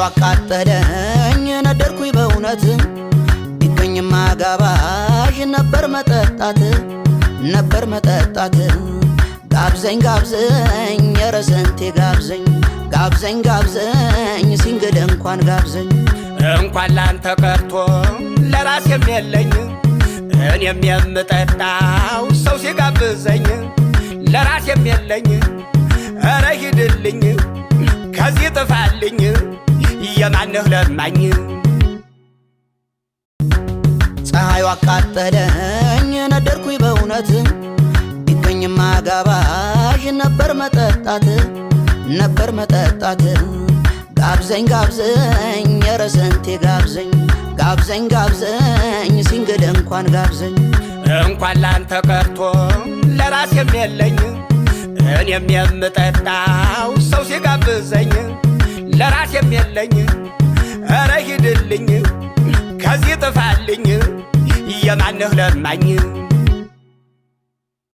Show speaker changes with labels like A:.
A: አቃጠለኝ ነደርኩኝ በእውነት ቢገኝማ ጋባዥ ነበር መጠጣት ጋብዘኝ ጋብዘኝ ኧረ ስንቴ ጋብዘኝ ሲንግል እንኳን ጋብዘኝ
B: ላንተ ቀርቶ ለራሴም የለኝ እኔም የምጠጣው ሰው ሲጋብዘኝ ለራሴም የለኝ ኧረ ሂድልኝ ከዚህ ጥፋልኝ የማንህ ለማኝ
A: ፀሐዩ አቃጠለኝ ነደርኩኝ በእውነት ቢገኝማ ጋባዥ ነበር መጠጣት ጋብዘኝ ኧረ ስንቴ ጋብዘኝ ሲንግል እንኳን ጋብዘኝ
B: ላንተ ቀርቶ ለራሴም የለኝ እኔም የምጠጣው ሰው ሲጋብዘኝ ለራሴም የለኝ ኧረ ሂድልኝ ከዚህ ጥፋልኝ የማንህ ለማኝ